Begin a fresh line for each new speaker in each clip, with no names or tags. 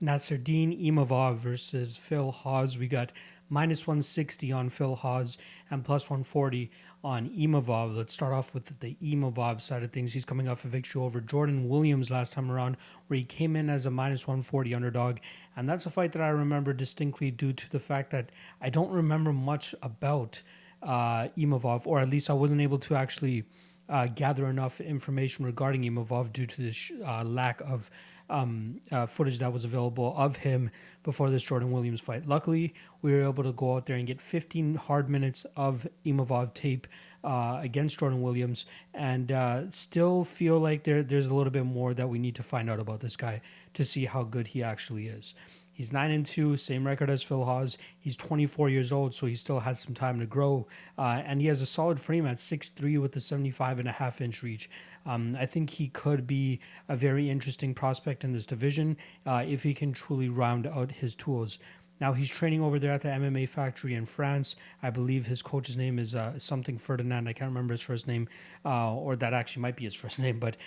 Nassourdine Imavov versus Phil Hawes. We got minus 160 on Phil Hawes and plus 140 on Imavov. Let's start off with the Imavov side of things. He's coming off a victory over Jordan Williams last time around, where he came in as a minus 140 underdog. And that's a fight that I remember distinctly due to the fact that I don't remember much about Imavov, or at least I wasn't able to actually gather enough information regarding Imavov due to the lack of footage that was available of him before this Jordan Williams fight. Luckily, we were able to go out there and get 15 hard minutes of Imavov tape against Jordan Williams, and still feel like there's a little bit more that we need to find out about this guy to see how good he actually is. He's 9-2, same record as Phil Hawes. He's 24 years old, so he still has some time to grow. And he has a solid frame at 6'3" with a 75.5-inch reach. I think he could be a very interesting prospect in this division if he can truly round out his tools. Now, he's training over there at the MMA factory in France. I believe his coach's name is something Ferdinand. I can't remember his first name, or that actually might be his first name. But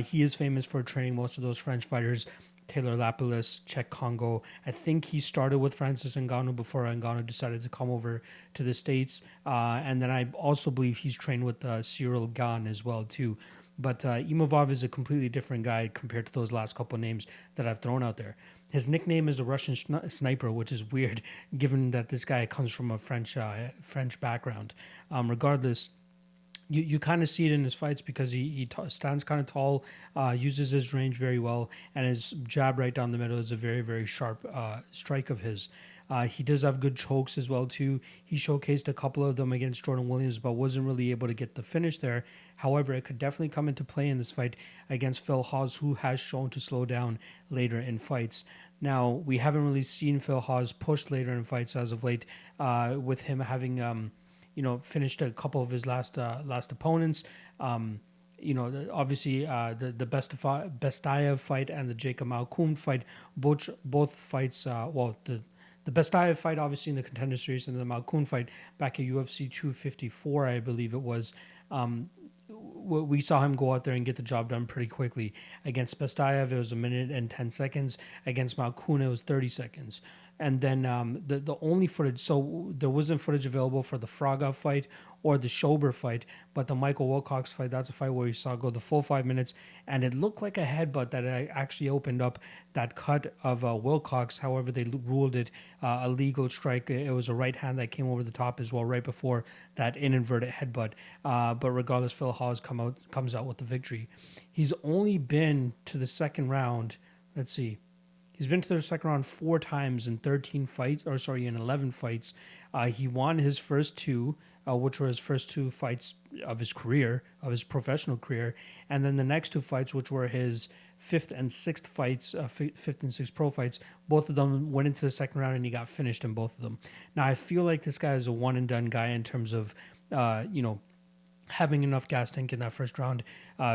he is famous for training most of those French fighters. Taylor Lapilus, Czech Congo. I think he started with Francis Ngannou before Ngannou decided to come over to the States. And then I also believe he's trained with Cyril Gane as well, too. But Imavov is a completely different guy compared to those last couple of names that I've thrown out there. His nickname is a Russian sniper, which is weird given that this guy comes from a French background. Regardless, you kind of see it in his fights because he stands kind of tall, uses his range very well, and his jab right down the middle is a very, very sharp strike of his. He does have good chokes as well, too. He showcased a couple of them against Jordan Williams, but wasn't really able to get the finish there. However, it could definitely come into play in this fight against Phil Hawes, who has shown to slow down later in fights. Now, we haven't really seen Phil Hawes push later in fights as of late, with him having finished a couple of his last opponents. Obviously, the Bestayev fight and the Jacob Malkoun fight, both fights. The Bestayev fight, obviously in the Contender Series, and the Malkoun fight back at UFC 254, I believe it was. We saw him go out there and get the job done pretty quickly. Against Bestayev, it was 1 minute and 10 seconds. Against Malkoun, it was 30 seconds. And then the only footage, so there wasn't footage available for the Fraga fight or the Schober fight, but the Michael Wilcox fight, that's a fight where you saw go the full 5 minutes, and it looked like a headbutt that actually opened up that cut of Wilcox. However, they ruled it a legal strike. It was a right hand that came over the top as well right before that inverted headbutt. But regardless, Phil Hawes comes out with the victory. He's only been to the second round. Let's see. He's been to the second round 4 times in 11 fights. He won his first 2, which were his first 2 fights of his career, of his professional career. And then the next 2 fights, which were his 5th and 6th fights, 5th and 6th pro fights, both of them went into the second round and he got finished in both of them. Now, I feel like this guy is a one and done guy in terms of, having enough gas tank in that first round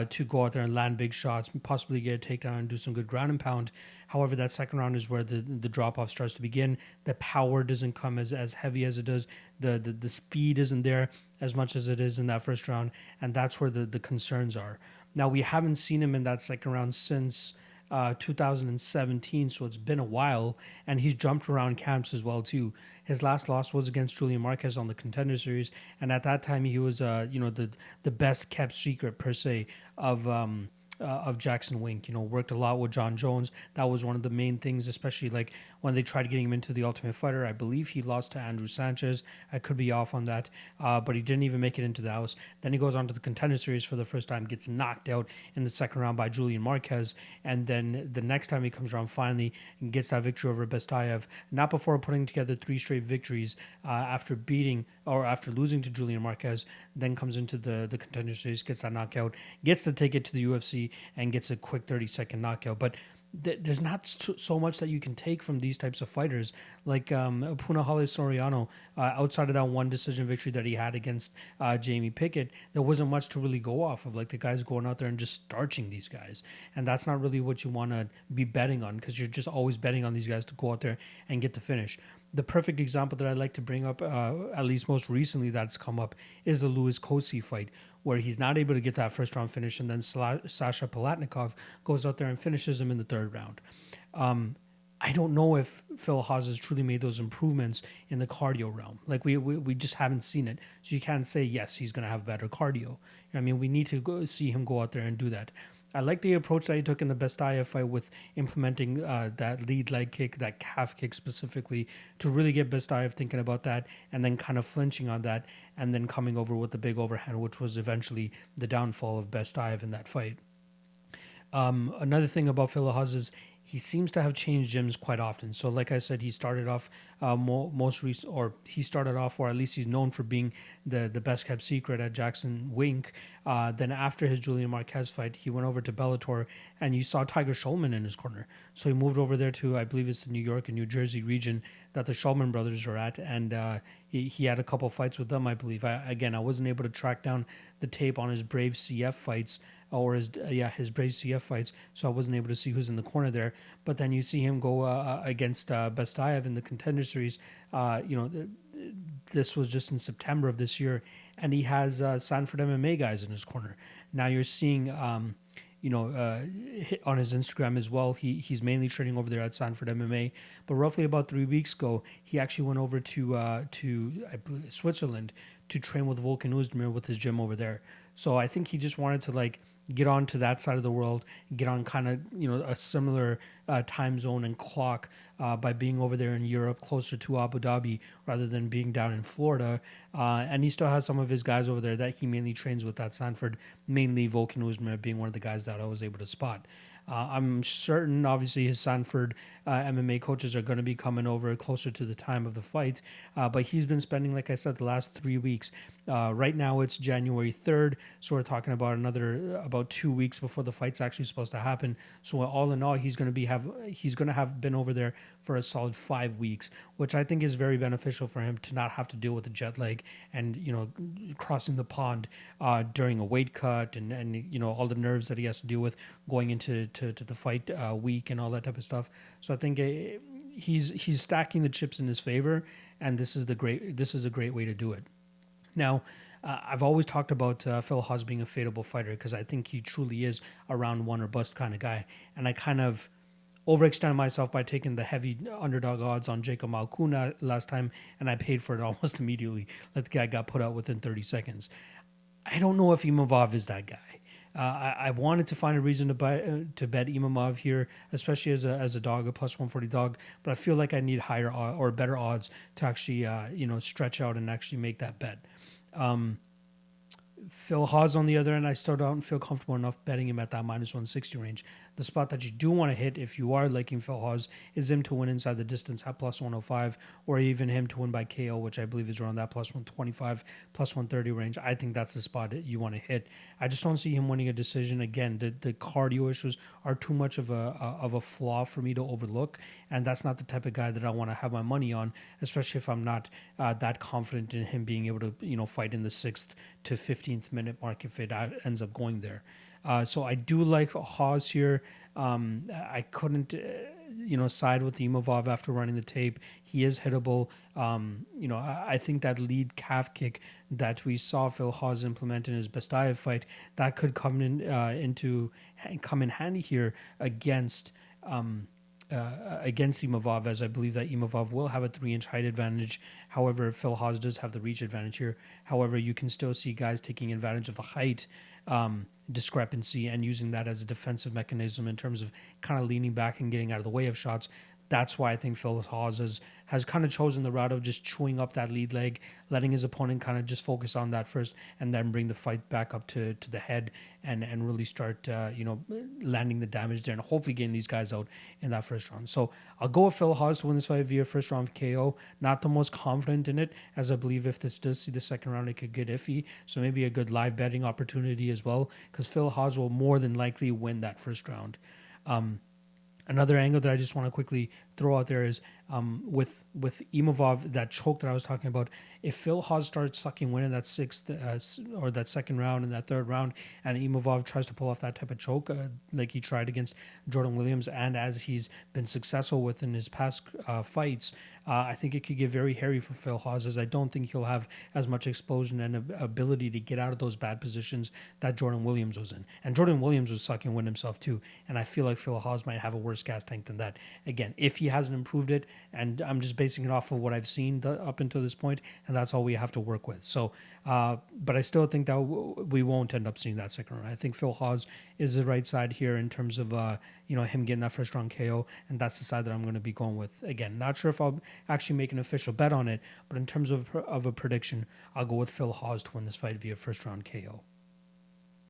to go out there and land big shots, possibly get a takedown and do some good ground and pound. However, that second round is where the drop-off starts to begin. The power doesn't come as heavy as it does. The speed isn't there as much as it is in that first round, and that's where the concerns are. Now, we haven't seen him in that second round since 2017, so it's been a while, and he's jumped around camps as well too. His last loss was against Julian Marquez on the Contender Series, and at that time he was the best kept secret per se of Jackson Wink. Worked a lot with John Jones. That was one of the main things, especially like when they tried getting him into the Ultimate Fighter. I believe he lost to Andrew Sanchez. I could be off on that, but he didn't even make it into the house. Then he goes on to the Contender Series for the first time, gets knocked out in the second round by Julian Marquez, and then the next time he comes around finally and gets that victory over Bestayev, not before putting together 3 straight victories after losing to Julian Marquez, then comes into the Contender Series, gets that knockout, gets the ticket to the UFC, and gets a quick 30-second knockout. But there's not so much that you can take from these types of fighters. Like Punahele Soriano, outside of that one decision victory that he had against Jamie Pickett, there wasn't much to really go off of. Like the guys going out there and just starching these guys. And that's not really what you want to be betting on, because you're just always betting on these guys to go out there and get the finish. The perfect example that I like to bring up, at least most recently that's come up, is the Louis Kosi fight, where he's not able to get that first round finish, and then Sasha Palatnikov goes out there and finishes him in the third round. I don't know if Phil Hawes has truly made those improvements in the cardio realm. Like we just haven't seen it. So you can't say, yes, he's going to have better cardio. You know what I mean? We need to go see him go out there and do that. I like the approach that he took in the Bestaya fight with implementing that lead leg kick, that calf kick specifically, to really get Bestaya thinking about that and then kind of flinching on that and then coming over with the big overhand, which was eventually the downfall of Bestaya in that fight. Another thing about Phil Hawes is he seems to have changed gyms quite often. So, like I said, he started off most recent, or he started off, or at least he's known for being the best kept secret at Jackson Wink. Then after his Julian Marquez fight, he went over to Bellator, and you saw Tiger Schulman in his corner. So he moved over there to, I believe it's the New York and New Jersey region that the Schulman brothers are at, and he had a couple fights with them, I believe. I wasn't able to track down the tape on his Brave CF fights or his Brave CF fights, so I wasn't able to see who's in the corner there. But then you see him go against Bestayev in the Contender Series. This was just in September of this year, and he has Sanford MMA guys in his corner. Now you're seeing, on his Instagram as well, he's mainly training over there at Sanford MMA. But roughly about 3 weeks ago, he actually went over to I believe, Switzerland to train with Volkan Oezdemir with his gym over there. So I think he just wanted to get on to that side of the world, get on kind of a similar time zone and clock by being over there in Europe, closer to Abu Dhabi rather than being down in Florida. And he still has some of his guys over there that he mainly trains with at Sanford, mainly Volkan Oezdemir being one of the guys that I was able to spot. I'm certain, obviously, his Sanford MMA coaches are going to be coming over closer to the time of the fight. But he's been spending, like I said, the last 3 weeks. Right now, it's January 3rd, so we're talking about about 2 weeks before the fight's actually supposed to happen. So all in all, he's going to have been over there for a solid 5 weeks, which I think is very beneficial for him to not have to deal with the jet lag and crossing the pond during a weight cut and all the nerves that he has to deal with going into the fight week and all that type of stuff. So I think he's stacking the chips in his favor, and this is a great way to do it. Now, I've always talked about Phil Hawes being a fadeable fighter because I think he truly is a round one or bust kind of guy, and I kind of overextended myself by taking the heavy underdog odds on Jacob Malkuna last time, and I paid for it almost immediately. Like the guy got put out within 30 seconds. I don't know if Imavov is that guy. I wanted to find a reason to bet Imavov here, especially as a dog, a plus 140 dog. But I feel like I need higher or better odds to actually stretch out and actually make that bet. Phil Hawes, on the other end, I still don't feel comfortable enough betting him at that minus 160 range. The spot that you do want to hit if you are liking Phil Hawes is him to win inside the distance at plus 105, or even him to win by KO, which I believe is around that plus 125, plus 130 range. I think that's the spot that you want to hit. I just don't see him winning a decision. Again, the cardio issues are too much of a flaw for me to overlook, and that's not the type of guy that I want to have my money on, especially if I'm not that confident in him being able to fight in the 6th to 15th minute mark if it ends up going there. So I do like Hawes here. I couldn't, side with Imavov after running the tape. He is hittable. I think that lead calf kick that we saw Phil Hawes implement in his Bestayev fight, that could come in handy here against Imavov, as I believe that Imavov will have a 3-inch height advantage. However, Phil Hawes does have the reach advantage here. However, you can still see guys taking advantage of the height discrepancy and using that as a defensive mechanism in terms of kind of leaning back and getting out of the way of shots. That's why I think Phil Hawes has kind of chosen the route of just chewing up that lead leg, letting his opponent kind of just focus on that first, and then bring the fight back up to the head and really start landing the damage there and hopefully getting these guys out in that first round. So I'll go with Phil Hawes to win this fight via first round KO. Not the most confident in it, as I believe if this does see the second round, it could get iffy. So maybe a good live betting opportunity as well, because Phil Hawes will more than likely win that first round. Another angle that I just want to quickly throw out there is with Imavov, that choke that I was talking about, if Phil Hawes starts sucking wind in that sixth or that second round and that third round, and Imavov tries to pull off that type of choke like he tried against Jordan Williams, and as he's been successful with in his past fights, I think it could get very hairy for Phil Hawes, as I don't think he'll have as much explosion and ability to get out of those bad positions that Jordan Williams was in. And Jordan Williams was sucking wind himself too, and I feel like Phil Hawes might have a worse gas tank than that. Again, if he hasn't improved it, and I'm just basing it off of what I've seen up until this point, and that's all we have to work with. So, but I still think that we won't end up seeing that second round. I think Phil Hawes is the right side here in terms of him getting that first round KO, and that's the side that I'm going to be going with. Again, not sure if I'll actually make an official bet on it, but in terms of a prediction, I'll go with Phil Hawes to win this fight via first round KO.